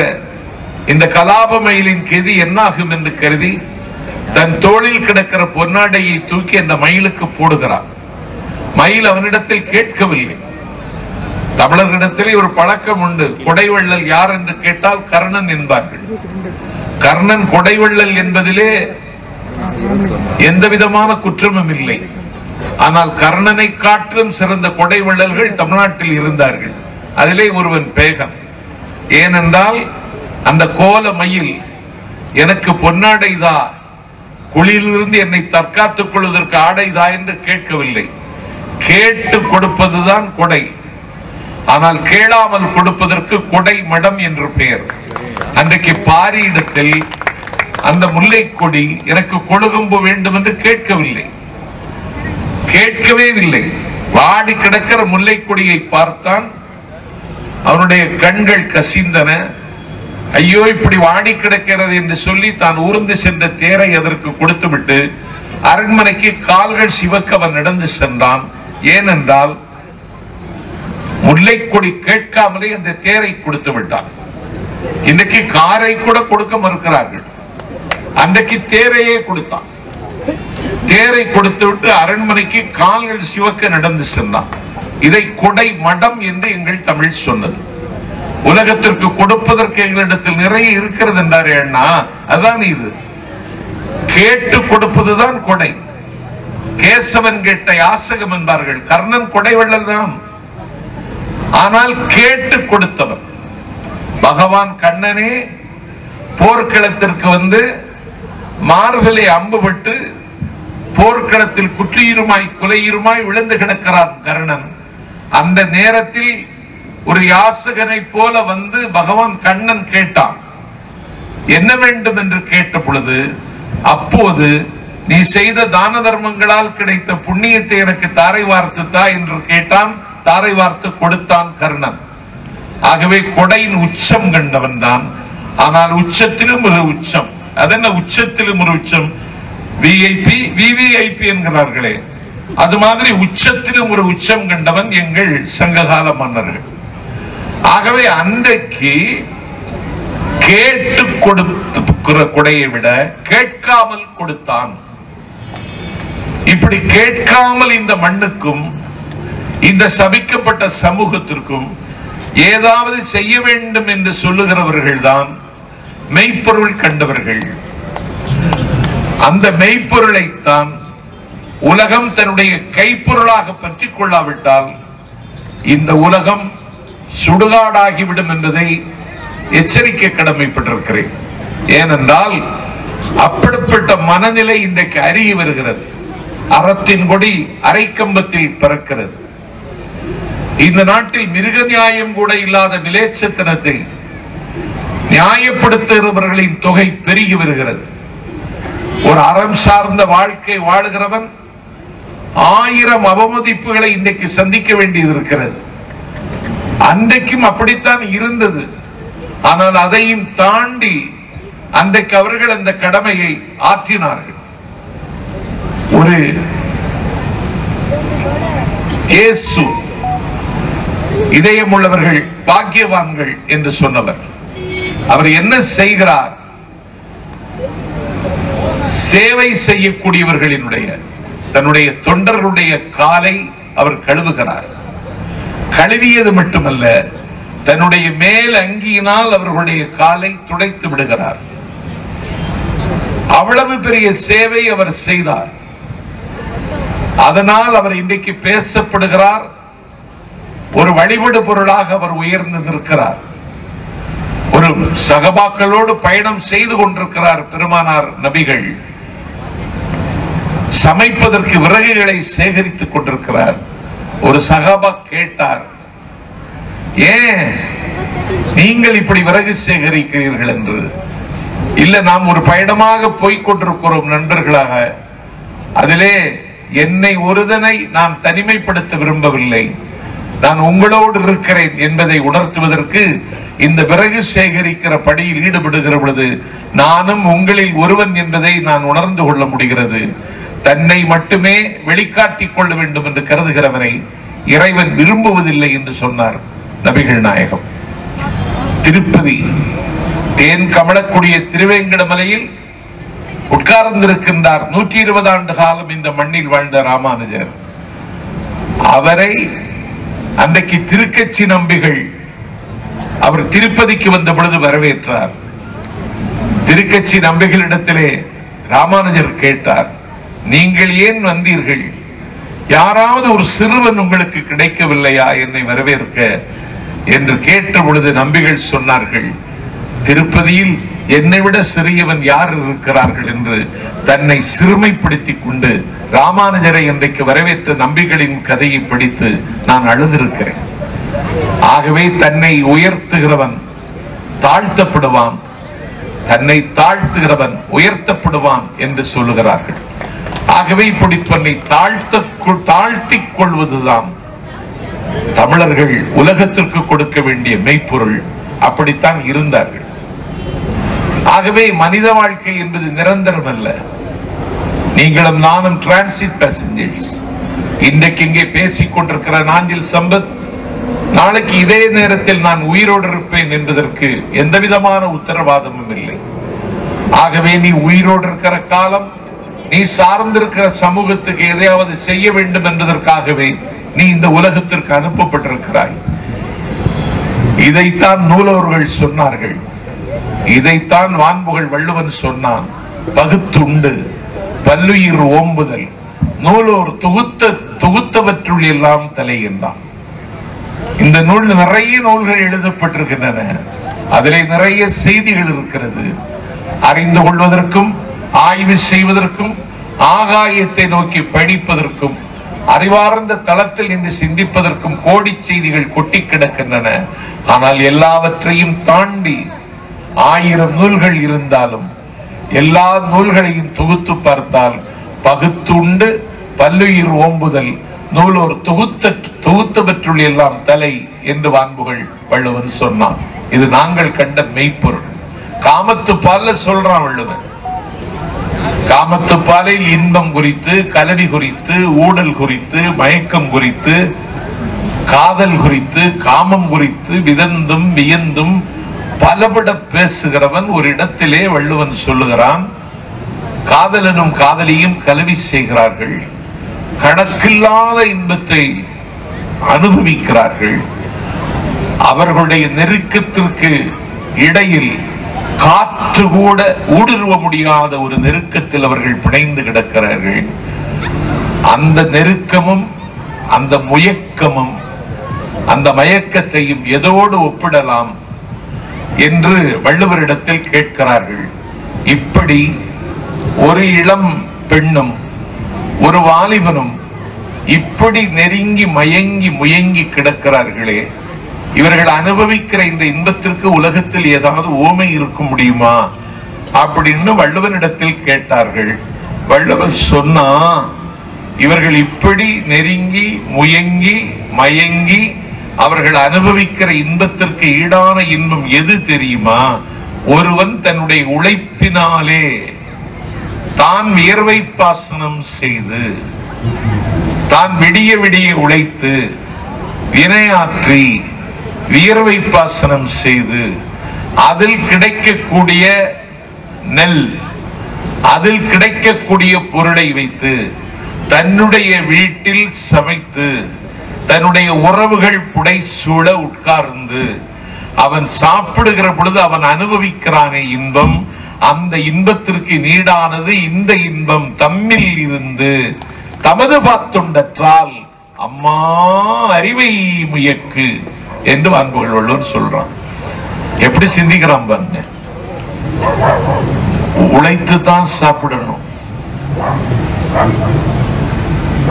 இந்த கலாப மயிலின் கெதி என்னாகும் என்று கருதி தன் தோளில் கிடக்கிற பொன்னாடையை தூக்கி அந்த மயிலுக்கு போடுகிறான். மயில் அவனிடத்தில் கேட்கவில்லை. தமிழர்களிடத்திலே ஒரு பழக்கம் உண்டு, கொடைவள்ளல் யார் என்று கேட்டால் கர்ணன் என்பார்கள். கர்ணன் கொடைவள்ளல் என்பதிலே எந்த விதமான குற்றமும் இல்லை. ஆனால் கர்ணனை காட்டிலும் சிறந்த கொடைவள்ளல்கள் தமிழ்நாட்டில் இருந்தார்கள். அதிலே ஒருவன் பேகன். ஏனென்றால் அந்த கோல மயில் எனக்கு பொன்னாடைதா, குளிரிலிருந்து என்னை தற்காத்துக் கொள்வதற்கு ஆடைதா என்று கேட்கவில்லை. கேட்டு கொடுப்பதுதான் கொடை. ஆனால் கேளாமல் கொடுப்பதற்கு கொடை மடம் என்று பெயர். அன்றைக்கு பாரியிடத்தில் அந்த முல்லை கொடி எனக்கு கொழுகம்பு வேண்டும் என்று கேட்கவில்லை, கேட்கவே இல்லை. வாடி கிடக்கிற முல்லை கொடியை பார்த்தான். அவனுடைய கண்கள் கசிந்தன. ஐயோ, இப்படி வாடி கிடக்கிறது என்று சொல்லி தான் ஊர்ந்து சென்ற தேரை அதற்கு கொடுத்துவிட்டு அரண்மனைக்கு கால்கள் சிவக்க அவன் நடந்து சென்றான். ஏனென்றால் முல்லை கொடி கேட்காமலே அந்த தேரை கொடுத்து விட்டான். இன்றைக்கு காரை கூட கொடுக்க மறுக்கிறார்கள். அன்றைக்கு தேரையே கொடுத்தான். தேரை கொடுத்து விட்டு அரண்மனைக்கு கால்கள் சிவக்க நடந்து சென்றான். இதை கொடை மடம் என்று எங்கள் தமிழ் சொன்னது. உலகத்திற்கு கொடுப்பதற்கு எங்களிடத்தில் நிறைய இருக்கிறது என்றாரே அண்ணா, அதான் இது. கேட்டு கொடுப்பதுதான் கொடை. கேசவன் கேட்ட யாசகம் என்பார்கள். கர்ணன் கொடைவள்ளல் தான், ஆனால் கேட்டு கொடுத்தவன். பகவான் கண்ணனே போர்க்களத்திற்கு வந்து மார்பிலே அம்புபட்டு போர்க்களத்தில் குற்றியுமாய் குலையுமாய் விழுந்து கிடக்கிறான் கர்ணன். அந்த நேரத்தில் ஒரு யாசகனை போல வந்து பகவான் கண்ணன் கேட்டான், என்ன வேண்டும் என்று கேட்ட பொழுது அப்போது நீ செய்த தான தர்மங்களால் கிடைத்த புண்ணியத்தை எனக்கு தாரை வார்த்துத்தா என்று கேட்டான். தாரை வார்த்து கொடுத்தான் கர்ணன். ஆகவே கொடையின் உச்சம் கண்டவன் தான். ஆனால் உச்சத்திலும் ஒரு உச்சம். அதென்ன உச்சத்திலும் ஒரு உச்சம்? விஐபி விவிஐபி என்கிறார்களே, அது மாதிரி உச்சத்திலும் ஒரு உச்சம் கண்டவன் எங்கள் சங்ககால மன்னர்கள். ஆகவே அன்றைக்கு கேட்டு கொடுக்கிற கொடையை விட கேட்காமல் கொடுத்தான். இப்படி கேட்காமல் இந்த மண்ணுக்கும் இந்த சபிக்கப்பட்ட சமூகத்திற்கும் ஏதாவது செய்ய வேண்டும் என்று சொல்லுகிறவர்கள் தான் மெய்ப்பொருள் கண்டவர்கள். அந்த மெய்ப்பொருளைத்தான் உலகம் தன்னுடைய கைப்பொருளாக பற்றிக் கொள்ளாவிட்டால் இந்த உலகம் சுடுகாடாகிவிடும் என்பதை எச்சரிக்கை கடமைப்பட்டிருக்கிறேன். ஏனென்றால் அப்படிப்பட்ட மனநிலை இன்றைக்கு அருகி வருகிறது. அறத்தின் கொடி அரைக்கம்பத்தில் பிறக்கிறது. இந்த நாட்டில் மிருக நியாயம் கூட இல்லாத நிலேச்சத்தனத்தை நியாயப்படுத்துகிறவர்களின் தொகை பெருகி வருகிறது. ஒரு அறம் சார்ந்த வாழ்க்கை வாழுகிறவன் 1000 அவமதிப்புகளை இன்றைக்கு சந்திக்க வேண்டியது இருக்கிறது. அன்றைக்கும் அப்படித்தான் இருந்தது. ஆனால் அதையும் தாண்டி அன்றைக்கு அவர்கள் அந்த கடமையை ஆற்றினார்கள். ஒரு இயேசு இதயம் உள்ளவர்கள் பாக்கியவான்கள் என்று சொன்னவர். அவர் என்ன செய்கிறார்? சேவை செய்யக்கூடியவர்களினுடைய தன்னுடைய தொண்டர்களுடைய காலை அவர் கழுவுகிறார். கழுவியது மட்டுமல்ல, தன்னுடைய மேல் அங்கியினால் அவர்களுடைய காலை துடைத்து விடுகிறார். அவ்வளவு பெரிய சேவை அவர் செய்தார். அதனால் அவர் இன்றைக்கு பேசப்படுகிறார். ஒரு வழிபடு பொருளாக அவர் உயர்ந்து நிற்கிறார். ஒரு சகபாக்களோடு பயணம் செய்து கொண்டிருக்கிறார் பெருமானார் நபிகள். சமைப்பதற்கு விறகுகளை சேகரித்துக் கொண்டிருக்கிறார். ஒரு சகாபா கேட்டார், ஏன் நீங்கள் இப்படி விறகு சேகரிக்கிறீர்கள் என்று. இல்ல, நாம் ஒரு பயணமாக போய்கொண்டிருக்கிறோம் நண்பர்களாக. அதிலே என்னை ஒருதனை நான் தனிமைப்படுத்த விரும்பவில்லை. நான் உங்களோடு இருக்கிறேன் என்பதை உணர்த்துவதற்கு இந்த விறகு சேகரிக்கிற பணியில் ஈடுபடுகிற பொழுது நானும் உங்களில் ஒருவன் என்பதை நான் உணர்ந்து கொள்ள முடிகிறது. தன்னை மட்டுமே வெளிக்காட்டிக் கொள்ள வேண்டும் என்று கருதுகிறவரை இறைவன் விரும்புவதில்லை என்று சொன்னார் நபிகள் நாயகம். திருப்பதி தேன் கமலக்கூடிய திருவேங்கடமலையில் உட்கார்ந்திருக்கின்றார் 120 ஆண்டு காலம் இந்த மண்ணில் வாழ்ந்த ராமானுஜர். அவரை அன்றைக்கு திருக்கட்சி நம்பிகள் அவர் திருப்பதிக்கு வந்த பொழுது வரவேற்றார். திருக்கட்சி நம்பிகளிடத்திலே ராமானுஜர் கேட்டார், நீங்கள் ஏன் வந்தீர்கள்? யாராவது ஒரு சிறுவன் உங்களுக்கு கிடைக்கவில்லையா என்னை வரவேற்க என்று கேட்ட பொழுது நம்பிகள் சொன்னார்கள், திருப்பதியில் என்னை விட சிறியவன் யார் இருக்கிறார்கள் என்று தன்னை சிறுமைப்படுத்திக் கொண்டு ராமானுஜரை இன்றைக்கு வரவேற்ற நம்பிகளின் கதையை படித்து நான் அழுதிருக்கிறேன். ஆகவே தன்னை உயர்த்துகிறவன் தாழ்த்தப்படுவான், தன்னை தாழ்த்துகிறவன் உயர்த்தப்படுவான் என்று சொல்லுகிறார்கள். ஆகவே இப்படி தன்னை தாழ்த்திக் கொள்வதுதான் தமிழர்கள் உலகத்திற்கு கொடுக்க வேண்டிய மெய்ப்பொருள். அப்படித்தான் இருந்தார்கள். ஆகவே மனித வாழ்க்கை என்பது நிரந்தரம் அல்ல. நீங்களும் நானும் டிரான்சிட் பேசஞ்சர்ஸ். இன்றைக்கு இங்கே பேசிக் கொண்டிருக்கிற நாஞ்சில் சம்பத் நாளைக்கு இதே நேரத்தில் நான் உயிரோடு இருப்பேன் என்பதற்கு எந்த விதமான உத்தரவாதமும் இல்லை. ஆகவே நீ உயிரோடு இருக்கிற காலம், நீ சார்ந்திருக்கிற சமூகத்துக்கு எதையாவது செய்ய வேண்டும் என்பதற்காகவே நீ இந்த உலகத்திற்கு அனுப்பப்பட்டிருக்கிறாய். இதைத்தான் நூலோர்கள் சொன்னார்கள். இதைத்தான் வான்புகழ் வள்ளுவன் சொன்னான். பகுத்துண்டு பல்லுயிர் ஓம்புதல் நூலோர் தொகுத்தவற்றுள் எல்லாம் தலை என்றான். இந்த நூல் நிறைய நூல்கள் எழுதப்பட்டிருக்கின்றன. அதிலே நிறைய செய்திகள் இருக்கிறது. அறிந்து கொள்வதற்கும் ஆய்வு செய்வதற்கும் ஆகாயத்தை நோக்கி படிப்பதற்கும் அறிவார்ந்த தளத்தில் நின்று சிந்திப்பதற்கும் கோடி செய்திகள் கொட்டி கிடக்கின்றன. ஆனால் எல்லாவற்றையும் தாண்டி 1000 நூல்கள் இருந்தாலும் எல்லா நூல்களையும் தொகுத்து பார்த்தால் பகுத்துண்டு பல்லுயிர் ஓம்புதல் நூலோர் தொகுத்தவற்றுள் எல்லாம் தலை என்று வான்புகள் வள்ளுவன் சொன்னான். இது நாங்கள் கண்ட மெய்ப்பொருள். காமத்து பால்ல சொல்றான் வள்ளுவன். காமத்து பாலில் இன்பம் குறித்து, கலவி குறித்து, ஊடல் குறித்து, மயக்கம் குறித்து, காதல் குறித்து, காமம் குறித்து விதந்தும் வியந்தும் பலபட பேசுகிறவன் ஒரு இடத்திலே வள்ளுவன் சொல்லுகிறான், காதலனும் காதலியும் கலவி செய்கிறார்கள், கணக்கில்லாத இன்பத்தை அனுபவிக்கிறார்கள், அவர்களுடைய நெருக்கத்திற்கு இடையில் காற்று கூட ஊடுருவ முடியாத ஒரு நெருக்கத்தில் அவர்கள் பிணைந்து கிடக்கிறார்கள். அந்த நெருக்கமும் அந்த முயக்கமும் அந்த மயக்கத்தையும் எதோடு ஒப்பிடலாம் என்று வள்ளுவரிடத்தில் கேட்கிறார்கள். இப்படி ஒரு இளம் பெண்ணும் ஒரு வாலிபனும் இப்படி நெருங்கி மயங்கி முயங்கி கிடக்கிறார்களே, இவர்கள் அனுபவிக்கிற இந்த இன்பத்திற்கு உலகத்தில் ஏதாவது ஓமை இருக்க முடியுமா அப்படின்னு வள்ளுவனிடத்தில் கேட்டார்கள். வள்ளுவர் சொன்னா, இவர்கள் இப்படி நெருங்கி முயங்கி மயங்கி அவர்கள் அனுபவிக்கிற இன்பத்திற்கு ஈடான இன்பம் எது தெரியுமா? ஒருவன் தன்னுடைய உழைப்பினாலே தான் வியர்வை பாசனம் செய்து, தான் விடிய விடிய உழைத்து வினையாற்றி வியர்வை பாசனம் செய்து அதில் கிடைக்கக்கூடிய நெல், அதில் கிடைக்கக்கூடிய பொருளை வைத்து தன்னுடைய வீட்டில் சமைத்து தன்னுடைய உறவுகள் புடைசூழ உட்கார்ந்து அவன் சாப்பிடுகிற பொழுது அவன் அனுபவிக்கிறானே இன்பம், அந்த இன்பத்திற்கு நீடானது இந்த இன்பம் தம்மில் இருந்து தமது பாத்துண்டற்றால் அம்மா அறிவை முயக்கு என்று அன்புகள் வள்ளுவன் சொல்றான். எப்படி சிந்திக்கிறான் பாருங்க. உழைத்து தான் சாப்பிடணும்.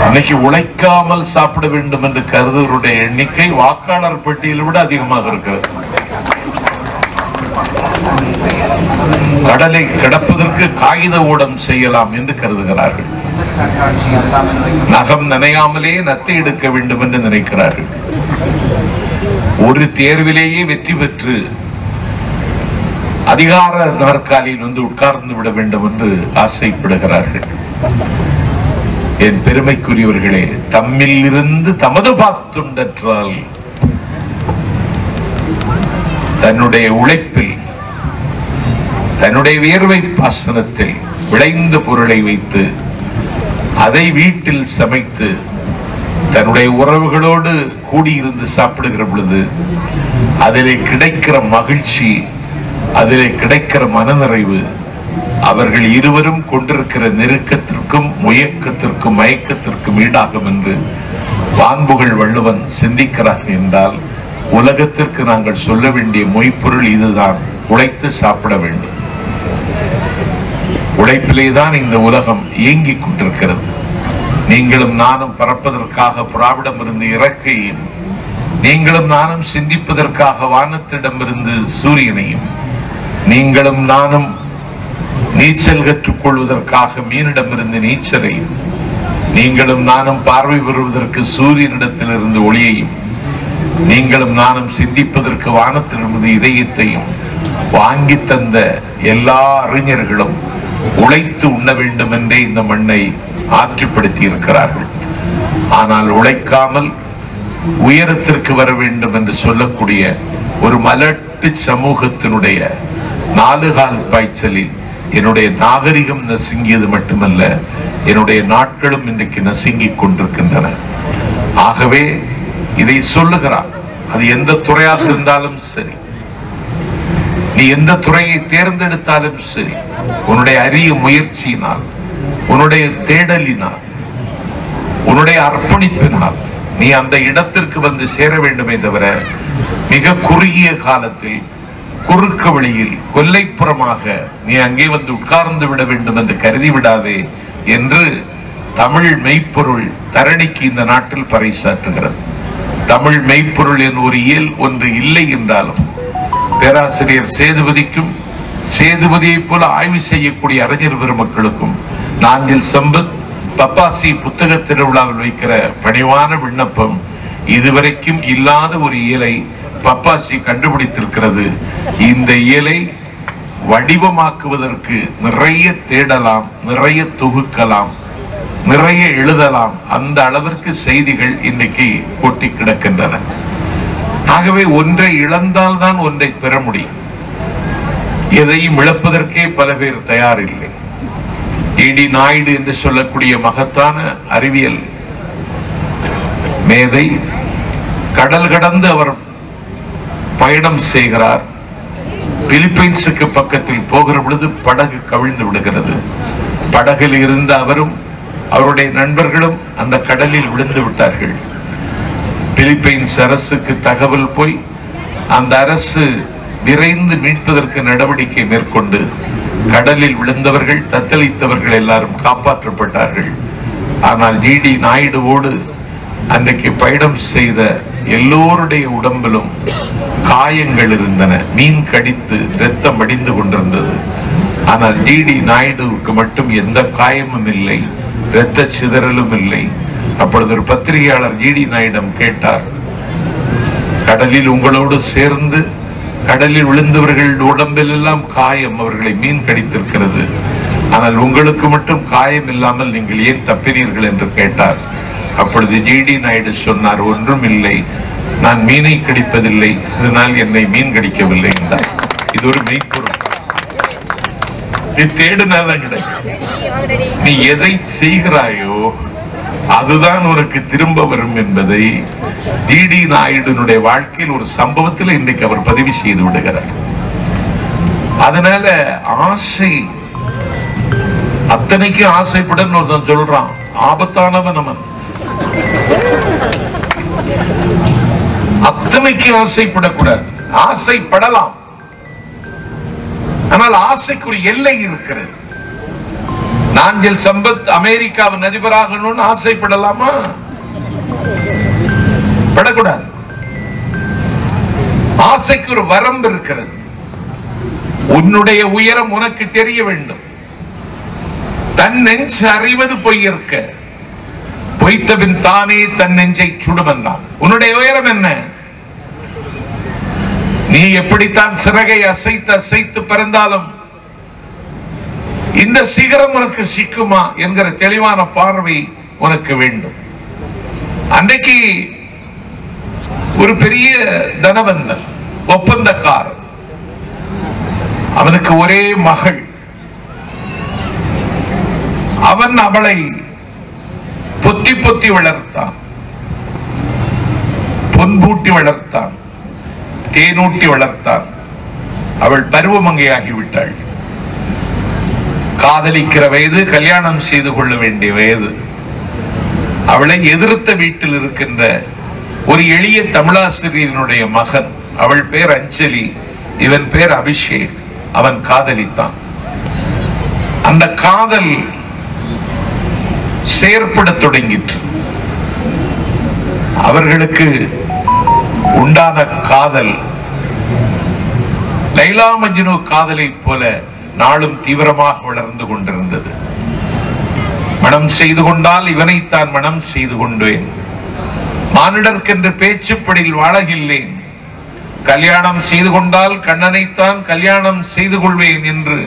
இன்னைக்கு உழைக்காமல் சாப்பிட வேண்டும் என்று கருதுவருடைய எண்ணிக்கை வாக்காளர் பட்டியலை விட அதிகமாக இருக்கிறது. கடலை கிடப்பதற்கு காகித ஊடம் செய்யலாம் என்று கருதுகிறார்கள். நகம் நனையாமலே நத்தை எடுக்க வேண்டும் என்று நினைக்கிறார்கள். ஒரு தேர்விலேயே வெற்றி பெற்று அதிகார நாற்காலியில் வந்து உட்கார்ந்து விட வேண்டும் என்று ஆசைப்படுகிறார்கள். என் பெருமைக்குரியவர்களே, தம்மில் இருந்து தமது பாத்துண்டற்றால் தன்னுடைய உழைப்பில் தன்னுடைய வியர்வை பாசனத்தில் விளைந்த பொருளை வைத்து அதை வீட்டில் சமைத்து தன்னுடைய உறவுகளோடு கூடியிருந்து சாப்பிடுகிற பொழுது அதிலே கிடைக்கிற மகிழ்ச்சி, அதிலே கிடைக்கிற மனநிறைவு அவர்கள் இருவரும் கொண்டிருக்கிற நெருக்கத்திற்கும் முயக்கத்திற்கும் மயக்கத்திற்கும் ஈடாகும் என்று வான்புகள் வள்ளுவன் சிந்திக்கிறார்கள் என்றால், உலகத்திற்கு நாங்கள் சொல்ல வேண்டிய மொய்ப்பொருள் இதுதான். உழைத்து சாப்பிட வேண்டும். உழைப்பிலேதான் இந்த உலகம் இயங்கிக் கொண்டிருக்கிறது. நீங்களும் நானும் பறப்பதற்காக புறாவிடமிருந்து இறக்கையும், நீங்களும் நானும் சிந்திப்பதற்காக வானத்திடமிருந்து சூரியனையும், நீங்களும் நானும் நீச்சல் கற்றுக்கொள்வதற்காக மீனிடமிருந்து நீச்சலையும், நீங்களும் நானும் பார்வை பெறுவதற்கு சூரியனிடத்திலிருந்து ஒளியையும், நீங்களும் நானும் சிந்திப்பதற்கு வானத்திலிருந்து இதயத்தையும் வாங்கி தந்த எல்லா அறிஞர்களும் உழைத்து உண்ண வேண்டும் என்றே இந்த மண்ணை ஆற்றுப்படுத்தி இருக்கிறார்கள். ஆனால் உழைக்காமல் உயரத்திற்கு வர வேண்டும் என்று சொல்லக்கூடிய ஒரு மலட்டு சமூகத்தினுடைய நாலுகால் பாய்ச்சலில் என்னுடைய நாகரிகம் நசுங்கியது மட்டுமல்ல, என்னுடைய நாட்களும் இன்றைக்கு நசுங்கிக் கொண்டிருக்கின்றன. ஆகவே இதை சொல்லுகிறார். அது எந்த துறையாக இருந்தாலும் சரி, நீ எந்த துறையை தேர்ந்தெடுத்தாலும் சரி, உன்னுடைய அரிய முயற்சியினால், உன்னுடைய தேடலினால், உன்னுடைய அர்ப்பணிப்பினால் நீ அந்த இடத்திற்கு வந்து சேர வேண்டுமே தவிர மிக குறுகிய காலத்தில் குறுக்கு வழியில் கொல்லைப்புறமாக நீ அங்கே வந்து உட்கார்ந்து விட வேண்டும் என்று கருதி விடாதே என்று தமிழ் மெய்ப்பொருள் தரணிக்கு இந்த நாட்டில் பறைசாற்றுகிறது. தமிழ் மெய்ப்பொருள் என் ஒரு இயல் ஒன்று இல்லை என்றாலும் பேராசிரியர் சேதுபதிக்கும் சேதுபதியை போல ஆய்வு செய்யக்கூடிய அறிஞர் பெருமக்களுக்கும் நாஞ்சில் சம்பத் பப்பாசி புத்தக திருவிழாவில் வைக்கிற பணிவான விண்ணப்பம், இதுவரைக்கும் இல்லாத ஒரு இயலை பப்பாசி கண்டுபிடித்திருக்கிறது. இந்த இயலை வடிவமாக்குவதற்கு நிறைய தேடலாம், நிறைய தொகுக்கலாம், நிறைய எழுதலாம். அந்த அளவிற்கு செய்திகள் இன்னைக்கு கொட்டி கிடக்கின்றன. ஆகவே ஒன்றை இழந்தால் தான் ஒன்றை பெற முடியும். எதையும் இழப்பதற்கே பல பேர் தயாரில்லை. டி நாயுடு என்று சொல்லக்கூடிய மகத்தான அறிவியல் மேதை கடல் கடந்து அவர் பயணம் செய்கிறார். பிலிப்பைன்ஸுக்கு பக்கத்தில் போகிற பொழுது படகு கவிழ்ந்து விடுகிறது. படகில் இருந்த அவரும் அவருடைய நண்பர்களும் அந்த கடலில் விழுந்து விட்டார்கள். பிலிப்பைன்ஸ் அரசுக்கு தகவல் போய் அந்த அரசு விரைந்து மீட்பதற்கு நடவடிக்கை மேற்கொண்டு கடலில் விழுந்தவர்கள், தத்தளித்தவர்கள் எல்லாரும் காப்பாற்றப்பட்டார்கள். ஆனால் டி நாயுடுவோடு அன்றைக்கு பயணம் செய்த எல்லோருடைய உடம்பிலும் காயங்கள் இருந்தன. மீன் கடித்து இரத்தம் வடிந்து கொண்டிருந்தது. ஆனால் டி நாயுடுவுக்கு மட்டும் எந்த காயமும் இல்லை, இரத்த சிதறலும் இல்லை. அப்பொழுது ஒரு பத்திரிகையாளர் டி நாயுடம் கேட்டார், கடலில் உங்களோடு சேர்ந்து கடலில் விழுந்தவர்கள் உடம்பில் எல்லாம் காயம், அவர்களை மீன் கடித்திருக்கிறது, ஆனால் உங்களுக்கு மட்டும் காயம் இல்லாமல் நீங்கள் ஏன் தப்பினீர்கள் என்று கேட்டார். அப்பொழுது டி நாயுடு சொன்னார், ஒன்றும் இல்லை, நான் மீனை கடிப்பதில்லை, அதனால் என்னை மீன் கடிக்கவில்லை என்றார். இது ஒரு மெய்ப்பொருள். நீ தேடினாதான் கிடைக்கும். நீ எதை செய்கிறாயோ அதுதான் உனக்கு திரும்ப வரும் என்பதை டி நாயுடுனுடைய வாழ்க்கையில் ஒரு சம்பவத்தில் இன்றைக்கு அவர் பதிவு செய்து விடுகிறார். அதனால ஆசை, அத்தனைக்கு ஆசைப்படன்னு ஒருத்தன் சொல்றான், ஆபத்தானவன் அவன். அத்தனைக்கு ஆசைப்படக்கூடாது. ஆசைப்படலாம், ஆனால் ஆசைக்கு ஒரு எல்லை இருக்கிறது. நாஞ்சில் சம்பத் அமெரிக்காவின் அதிபராகணும்னு ஆசைப்படலாமா? படக்கூடாது. ஆசைக்கு ஒரு வரம்பு இருக்கிறது. உன்னுடைய உயரம் உனக்கு தெரிய வேண்டும். தன் நெஞ்சு அறிவது பொய்யிருக்க, பொய்த்தபின் தானே தன் நெஞ்சை சுடுமென்றான். உன்னுடைய உயரம் என்ன? நீ எப்படித்தான் சிறகை அசைத்து அசைத்து பிறந்தாலும் இந்த சிகரம் உனக்கு சிக்குமா என்கிற தெளிவான பார்வை உனக்கு வேண்டும். அன்றைக்கு ஒரு பெரிய தனவந்தன், ஒப்பந்தக்காரன், அவனுக்கு ஒரே மகள். அவன் அவளை பொத்தி பொத்தி வளர்த்தான், பொன்பூட்டி வளர்த்தான், தேனூட்டி வளர்த்தான். அவள் பருவமங்கையாகிவிட்டாள். காதலிக்கிற வயது, கல்யாணம் செய்து கொள்ள வேண்டிய வயது. அவளை எதிர்த்த வீட்டில் இருக்கின்ற ஒரு எளிய தமிழாசிரியனுடைய மகன், அவள் பேர் அஞ்சலி, இவன் பேர் அபிஷேக். அவன் காதலித்தான். அந்த காதல் செயற்பட தொடங்கிற்று. அவர்களுக்கு உண்டான காதல் லைலா மஜ்னு காதலை போல நாளும் தீவிரமாக வளர்ந்து கொண்டிருந்தது. மனம் செய்து கொண்டால் இவனைத்தான் மனம் செய்து கொண்டேன், மானிடர்க்கென்று பேச்சுப்படியில் வாழகில்லேன், கல்யாணம் செய்து கொண்டால் கண்ணனைத்தான் கல்யாணம் செய்து கொள்வேன் என்று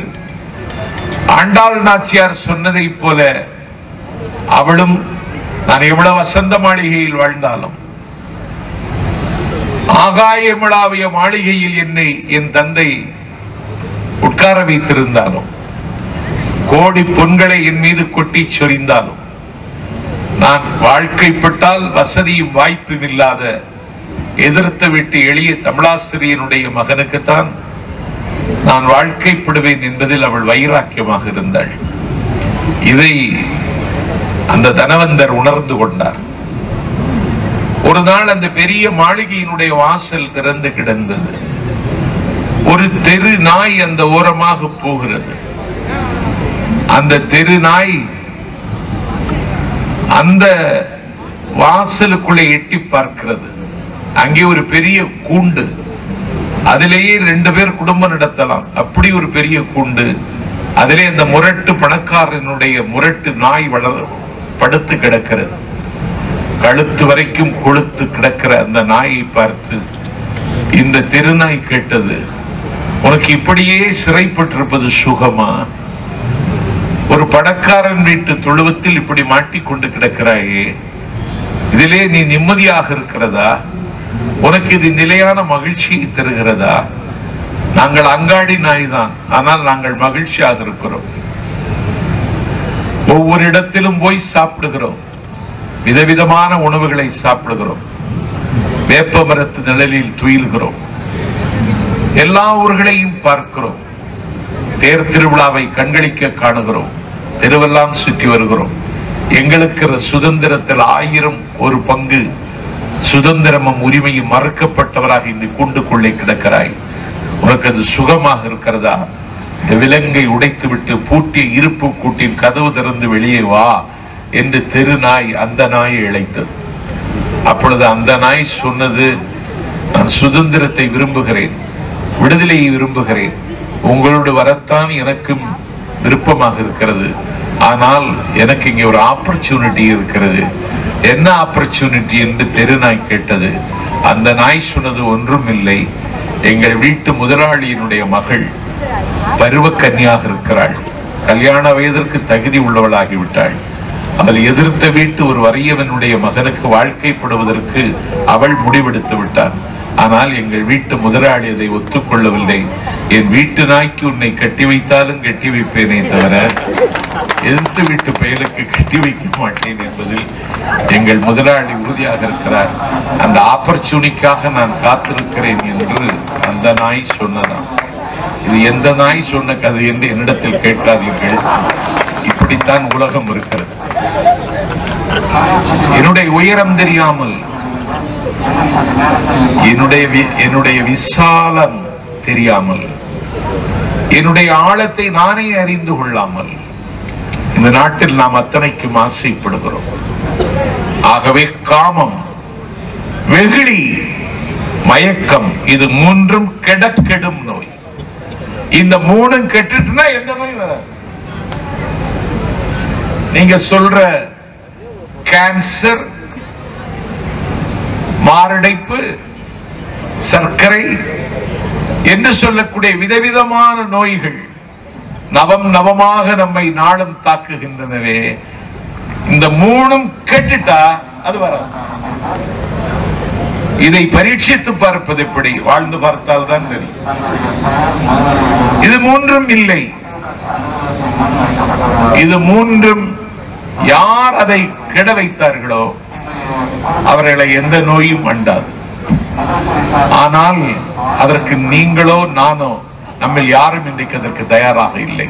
ஆண்டாள் நாச்சியார் சொன்னதை போல அவளும், நான் எவ்வளவு வசந்த மாளிகையில் வாழ்ந்தாலும், ஆகாயமிழாவிய மாளிகையில் என்னை என் தந்தை உட்கார வைத்திருந்தாலும், கோடி பொன்களை என் மீது கொட்டி சொரிந்தாலும், நான் வாழ்க்கைப்பட்டால் வசதியும் வாய்ப்பும் இல்லாத எதிர்த்து விட்டு எளிய தமிழாசிரியனுடைய மகனுக்குத்தான் நான் வாழ்க்கைப்படுவேன் என்பதில் அவள் வைராக்கியமாக இருந்தாள். இதை அந்த தனவந்தர் உணர்ந்து கொண்டார். ஒரு நாள் அந்த பெரிய மாளிகையினுடைய வாசல் திறந்து கிடந்தது. ஒரு தெரு நாய் அந்த ஓரமாக போகிறது. அந்த தெரு நாய் அந்த வாசலுக்குள்ளே எட்டி பார்க்கிறது. அங்கே ஒரு பெரிய கூண்டு, அதிலேயே 2 பேர் குடும்பம் நடத்தலாம். அப்படி ஒரு பெரிய கூண்டு. அதிலே அந்த முரட்டு பணக்காரனுடைய முரட்டு நாய் படுத்து கிடக்கிறது. கழுத்து வரைக்கும் கொழுத்து கிடக்கிற அந்த நாயை பார்த்து இந்த தெருநாய் கேட்டது, உனக்கு இப்படியே சிறைப்பட்டிருப்பது சுகமா? ஒரு பணக்காரன் வீட்டு தொழுவத்தில் இப்படி மாட்டிக்கொண்டு கிடக்கிறாயே, இதிலே நீ நிம்மதியாக இருக்கிறதா? உனக்கு இது நிலையான மகிழ்ச்சியை தருகிறதா? நாங்கள் அங்காடி நாய் தான், ஆனால் நாங்கள் மகிழ்ச்சியாக இருக்கிறோம். ஒவ்வொரு இடத்திலும் போய் சாப்பிடுகிறோம், விதவிதமான உணவுகளை சாப்பிடுகிறோம், வேப்ப மரத்து நிழலில் துயில்கிறோம், எல்லா ஊர்களையும் பார்க்கிறோம், தேர் திருவிழாவை கண்களிக்க காணுகிறோம், தெருவெல்லாம் சுற்றி வருகிறோம். எங்களுக்கு சுதந்திரத்தில் 1000 பங்கு சுதந்திரமும் உரிமையும் மறுக்கப்பட்டவராக இந்த கூண்டுக்குள்ளே கிடக்கிறாய். உனக்கு அது சுகமாக இருக்கிறதா? இந்த விலங்கை உடைத்து விட்டு பூட்டிய இருப்பு கூட்டின் கதவு திறந்து வெளியே வா என்று தெருநாய் அந்த நாயை இழைத்தது. அப்பொழுது அந்த நாய் சொன்னது, நான் சுதந்திரத்தை விரும்புகிறேன், விடுதலையை விரும்புகிறேன், உங்களோடு வரத்தான் எனக்கும் விருப்பமாக இருக்கிறது. ஆனால் எனக்கு இங்கே ஒரு ஆப்பர்ச்சுனிட்டி இருக்கிறது. என்ன ஆப்பர்ச்சுனிட்டி என்று தெருநாய் கேட்டது. அந்த நாய் சொன்னது, ஒன்றும் இல்லை, எங்கள் வீட்டு முதலாளியினுடைய மகள் பருவக்கன்னியாக இருக்கிறாள், கல்யாண வயதிற்கு தகுதி உள்ளவளாகிவிட்டாள். அவள் எதிர்த்த வீட்டு ஒரு வறியவனுடைய மகனுக்கு வாழ்க்கைப்படுவதற்கு அவள் முடிவெடுத்து விட்டான். ஆனால் எங்கள் வீட்டு முதலாளி அதை ஒத்துக்கொள்ளவில்லை. என் வீட்டு நாய்க்கு உன்னை கட்டி வைத்தாலும் கட்டி வைப்பேனே தவிர எதிர்த்து வீட்டு பயலுக்கு கட்டி வைக்க மாட்டேன் என்பதில் எங்கள் முதலாளி உறுதியாக இருக்கிறார். அந்த ஆப்பர்ச்சுனிட்டிக்காக நான் காத்திருக்கிறேன் என்று அந்த நாய் சொன்னதாம். இது எந்த நாய் சொன்ன கதை என்று என்னிடத்தில் கேட்காதீர்கள். இப்படித்தான் உலகம் இருக்கிறது. என்னுடைய உயரம் தெரியாமல், என்னுடைய விசாலம் தெரியாமல், என்னுடைய ஆழத்தை நானே அறிந்து கொள்ளாமல் இந்த நாட்டில் நாம் அத்தனைக்கும் ஆசைப்படுகிறோம். ஆகவே காமம், வெகுளி, மயக்கம், இது 3ம் கெடும் நோய். இந்த 3ம் கெட்டுட்டுனா எந்த நோய் வராது. நீங்க சொல்ற கேன்சர், மாரடைப்பு, சர்க்கரை என்று சொல்லக்கூடிய விதவிதமான நோய்கள் நவமாக நம்மை நாளும் தாக்குகின்றனவே, இந்த 3ம் கெட்டுட்டா அது வராது. இதை பரீட்சித்து பார்ப்பது எப்படி? வாழ்ந்து பார்த்தால் தான் தெரியும். இது 3ம் இல்லை. இது 3ம் யார் அதை கெட வைத்தார்களோ அவர்களை எந்த நோயும் அண்டாது. ஆனால் அதற்கு நீங்களோ நானோ, நம்மில் யாரும் இன்றைக்கு அதற்கு தயாராக இல்லை.